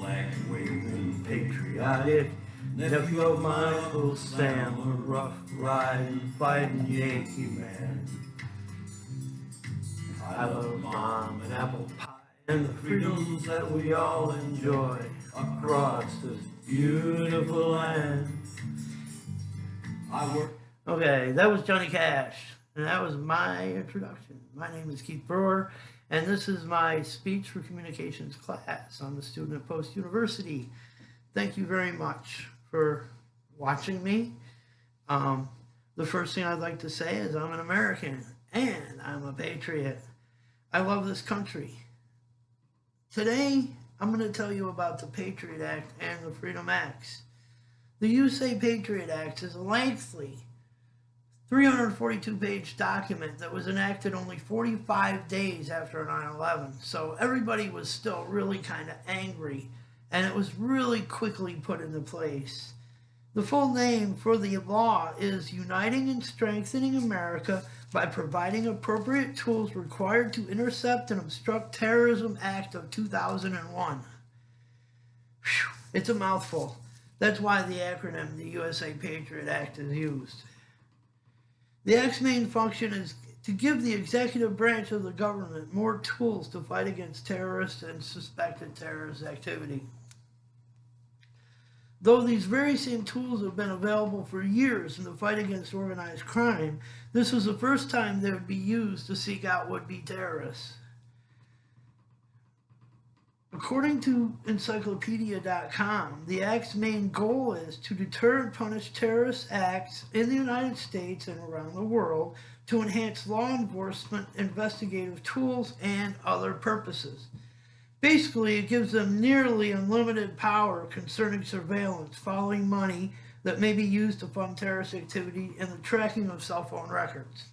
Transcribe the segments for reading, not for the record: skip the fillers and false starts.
flag-waving, patriotic nephew of my Uncle Sam, a rough-riding, fighting Yankee man. I love mom and apple pie and the freedoms that we all enjoy across this beautiful land. Okay, that was Johnny Cash, and that was my introduction. My name is Keith Brewer, and this is my speech for communications class. I'm a student at Post University. Thank you very much for watching me. The first thing I'd like to say is I'm an American, and I'm a patriot. I love this country. Today, I'm going to tell you about the Patriot Act and the Freedom Acts. The USA PATRIOT ACT is a lengthy 342-page document that was enacted only 45 days after 9/11. So everybody was still really kind of angry, and it was really quickly put into place. The full name for the law is Uniting and Strengthening America by Providing Appropriate Tools Required to Intercept and Obstruct Terrorism Act of 2001. Whew, it's a mouthful. That's why the acronym, the USA PATRIOT Act, is used. The Act's main function is to give the executive branch of the government more tools to fight against terrorist and suspected terrorist activity. Though these very same tools have been available for years in the fight against organized crime, this was the first time they would be used to seek out would-be terrorists. According to encyclopedia.com, the Act's main goal is to deter and punish terrorist acts in the United States and around the world, to enhance law enforcement, investigative tools, and other purposes. Basically, it gives them nearly unlimited power concerning surveillance, following money that may be used to fund terrorist activity, and the tracking of cell phone records.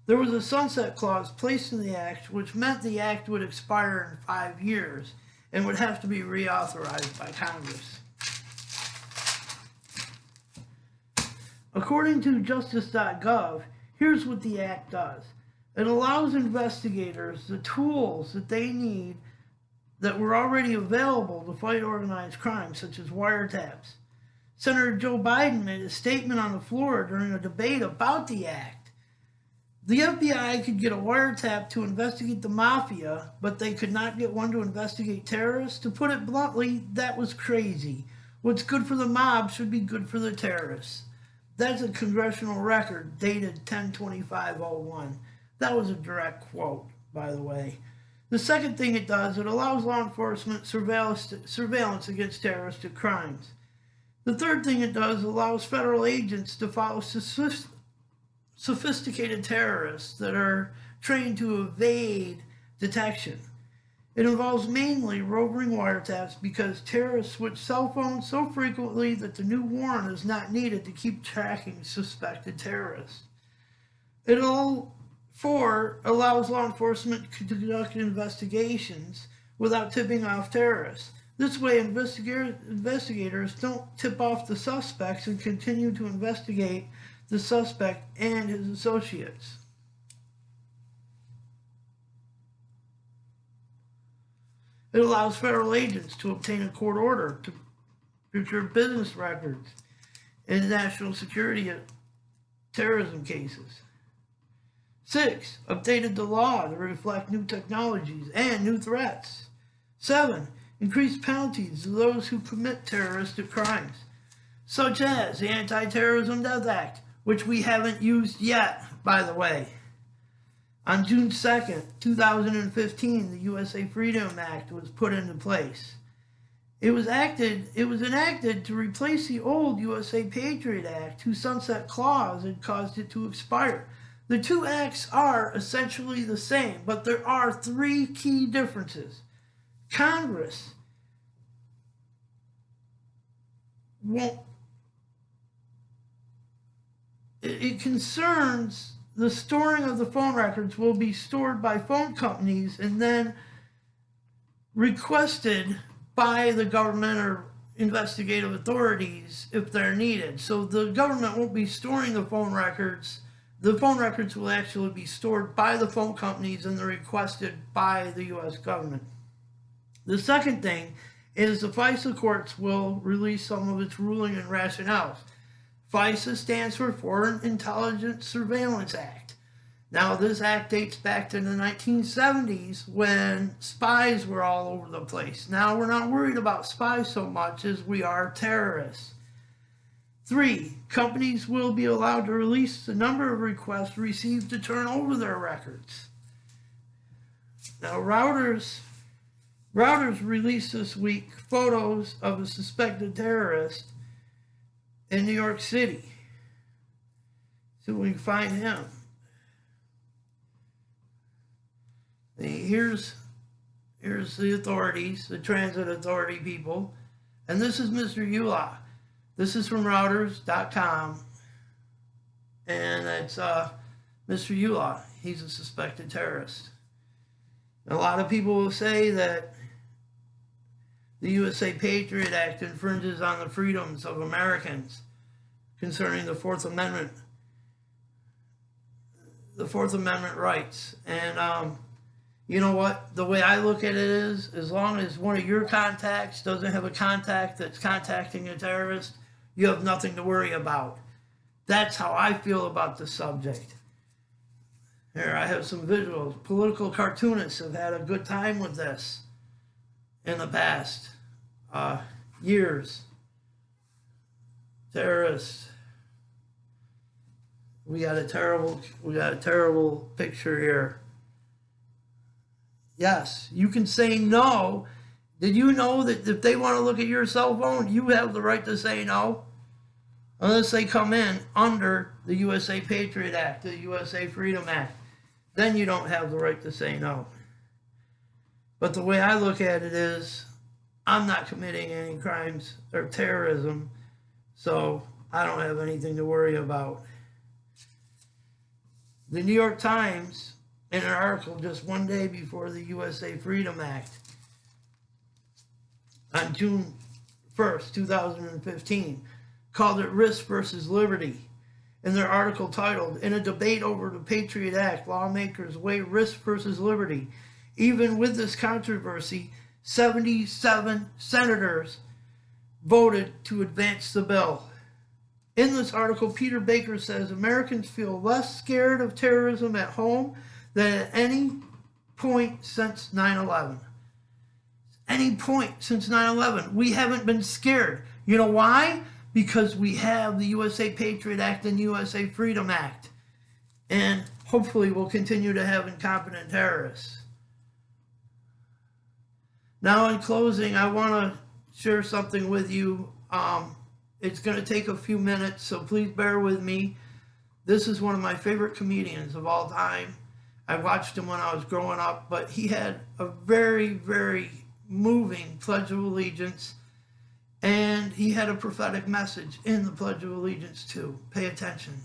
There was a sunset clause placed in the Act, which meant the Act would expire in 5 years and would have to be reauthorized by Congress. According to justice.gov, here's what the Act does. It allows investigators the tools that they need that were already available to fight organized crime, such as wiretaps. Senator Joe Biden made a statement on the floor during a debate about the Act. The FBI could get a wiretap to investigate the mafia, but they could not get one to investigate terrorists. To put it bluntly, that was crazy. What's good for the mob should be good for the terrorists. That's a congressional record dated 10/25/01. That was a direct quote, by the way. The second thing it does, it allows law enforcement surveillance against terroristic crimes. The third thing it does, allows federal agents to follow sophisticated terrorists that are trained to evade detection. It involves mainly roving wiretaps because terrorists switch cell phones so frequently that the new warrant is not needed to keep tracking suspected terrorists. It all allows law enforcement to conduct investigations without tipping off terrorists. This way, investigators don't tip off the suspects and continue to investigate the suspect and his associates. It allows federal agents to obtain a court order to procure business records in national security terrorism cases. 6, updated the law to reflect new technologies and new threats. 7, increased penalties to those who commit terroristic crimes, such as the Anti-Terrorism Death Act, which we haven't used yet, by the way. On June 2nd, 2015, the USA Freedom Act was put into place. It was enacted to replace the old USA Patriot Act, whose sunset clause had caused it to expire. The two acts are essentially the same, but there are 3 key differences. Congress won't. It concerns the storing of the phone records will be stored by phone companies and then requested by the government or investigative authorities if they're needed. So the government won't be storing the phone records. The phone records will actually be stored by the phone companies and they're requested by the U.S. government. The second thing is the FISA courts will release some of its ruling and rationales. FISA stands for Foreign Intelligence Surveillance Act. Now, this act dates back to the 1970s when spies were all over the place. Now, we're not worried about spies so much as we are terrorists. 3, companies will be allowed to release the number of requests received to turn over their records. Now, Reuters released this week photos of a suspected terrorist in New York City. So we can find him. Here's the authorities, the transit authority people, and this is Mr. Eula. This is from Reuters.com, and it's Mr. Eula. He's a suspected terrorist. A lot of people will say that the USA PATRIOT Act infringes on the freedoms of Americans concerning the Fourth Amendment rights. And you know what? The way I look at it is, as long as one of your contacts doesn't have a contact that's contacting a terrorist, you have nothing to worry about. That's how I feel about the subject. Here, I have some visuals. Political cartoonists have had a good time with this in the past years. Terrorists. We got a terrible picture here. Yes, you can say no. Did you know that if they want to look at your cell phone, you have the right to say no? Unless they come in under the USA Patriot Act, the USA Freedom Act. Then you don't have the right to say no. But the way I look at it is, I'm not committing any crimes or terrorism, so I don't have anything to worry about. The New York Times, in an article just one day before the USA Freedom Act, on June 1st, 2015, called it Risk versus Liberty. In their article titled, "In a Debate Over the Patriot Act, Lawmakers Weigh Risk versus Liberty." Even with this controversy, 77 senators voted to advance the bill. In this article, Peter Baker says Americans feel less scared of terrorism at home than at any point since 9/11. Any point since 9/11. We haven't been scared. You know why? Because we have the USA Patriot Act and USA Freedom Act. And hopefully we'll continue to have incompetent terrorists. Now, in closing, I want to share something with you. It's going to take a few minutes, so please bear with me. This is one of my favorite comedians of all time. I watched him when I was growing up, but he had a very, very moving Pledge of Allegiance, and he had a prophetic message in the Pledge of Allegiance too. Pay attention.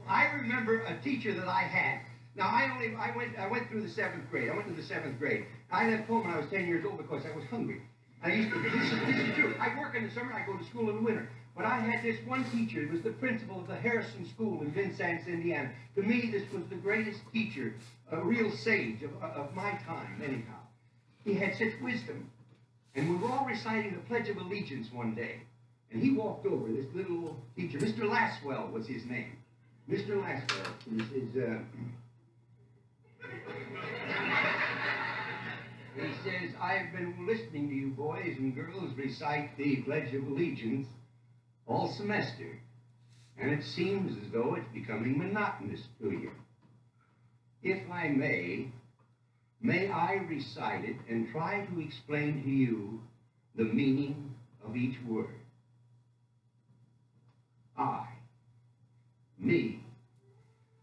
I remember a teacher that I had. Now, I went through the 7th grade. I went to the 7th grade. I left home when I was 10 years old because I was hungry. This is true. I work in the summer, I go to school in the winter. But I had this one teacher. It was the principal of the Harrison School in Vincennes, Indiana. To me, this was the greatest teacher, a real sage of my time, anyhow. He had such wisdom. And we were all reciting the Pledge of Allegiance one day. And he walked over, this little teacher. Mr. Laswell was his name. Mr. Laswell he says, "I've been listening to you boys and girls recite the Pledge of Allegiance all semester, and it seems as though it's becoming monotonous to you. If I may I recite it and try to explain to you the meaning of each word. I, me,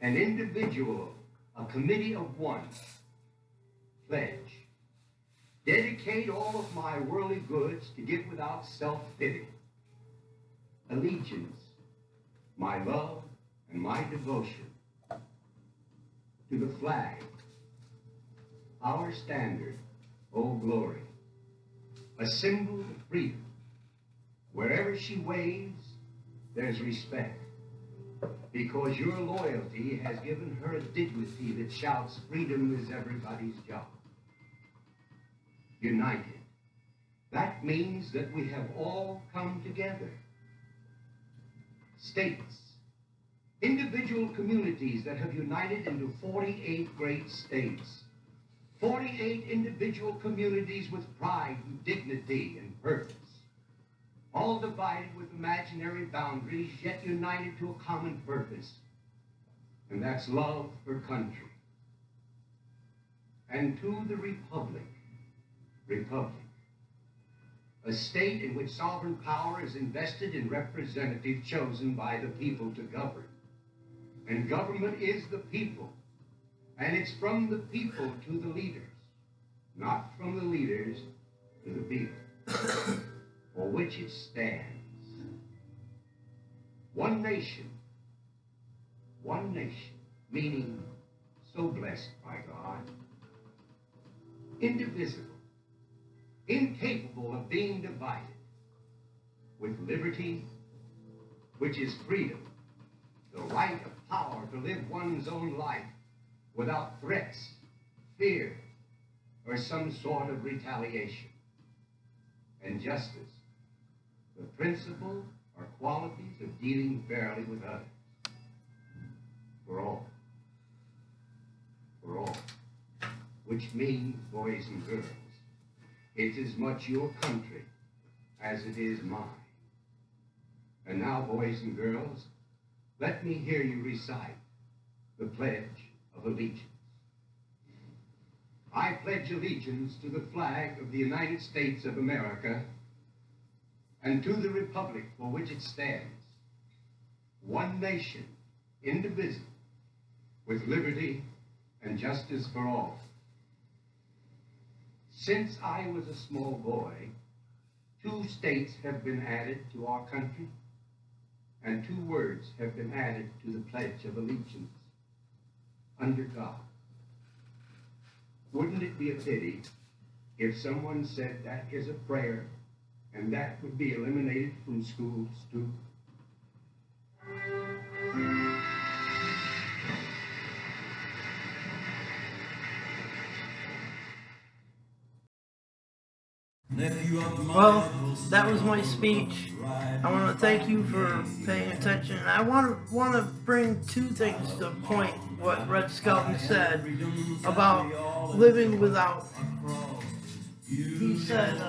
an individual, a committee of one, pledge, dedicate all of my worldly goods to give without self-pity. Allegiance, my love and my devotion to the flag, our standard, oh glory, a symbol of freedom. Wherever she waves, there's respect, because your loyalty has given her a dignity that shouts, freedom is everybody's job. united. That means that we have all come together. States, individual communities that have united into 48 great states. 48 individual communities with pride and dignity and purpose. All divided with imaginary boundaries, yet united to a common purpose. And that's love for country. And to the Republic, a state in which sovereign power is invested in representatives chosen by the people to govern. And government is the people. And it's from the people to the leaders, not from the leaders to the people, for which it stands. One nation, meaning so blessed by God, indivisible, incapable of being divided, with liberty, which is freedom, the right of power to live one's own life without threats, fear, or some sort of retaliation, and justice, the principle or qualities of dealing fairly with others, for all, which means, boys and girls, it's as much your country as it is mine. And now, boys and girls, let me hear you recite the Pledge of Allegiance. I pledge allegiance to the flag of the United States of America and to the republic for which it stands, one nation, indivisible, with liberty and justice for all. Since I was a small boy, 2 states have been added to our country, and 2 words have been added to the Pledge of Allegiance: under God. Wouldn't it be a pity if someone said that is a prayer and that would be eliminated from schools too? Well, that was my speech. I want to thank you for paying attention. I want to bring 2 things to point what Red Skelton said about living without. He said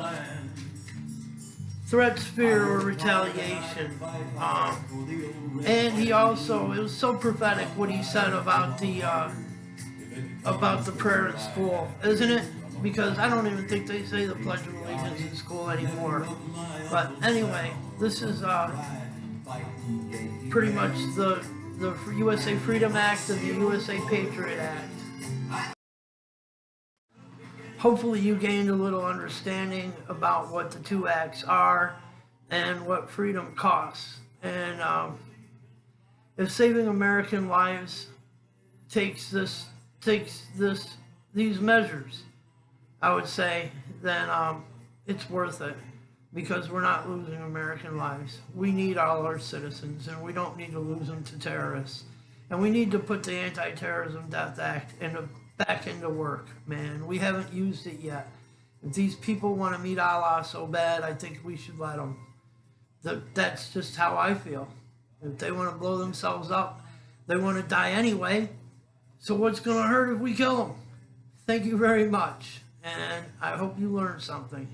threats, fear, or retaliation. And he also, it was so prophetic what he said about the prayer in school, isn't it? Because I don't even think they say the Pledge of Allegiance in school anymore. But anyway, this is pretty much the USA Freedom Act and the USA Patriot Act. Hopefully you gained a little understanding about what the 2 acts are and what freedom costs. And if saving American lives takes these measures, I would say, then it's worth it, because we're not losing American lives. We need all our citizens, and we don't need to lose them to terrorists. And we need to put the Anti-Terrorism Death Act back into work, man. We haven't used it yet. If these people want to meet Allah so bad, I think we should let them. That's just how I feel. If they want to blow themselves up, they want to die anyway. So what's going to hurt if we kill them? Thank you very much. And I hope you learned something.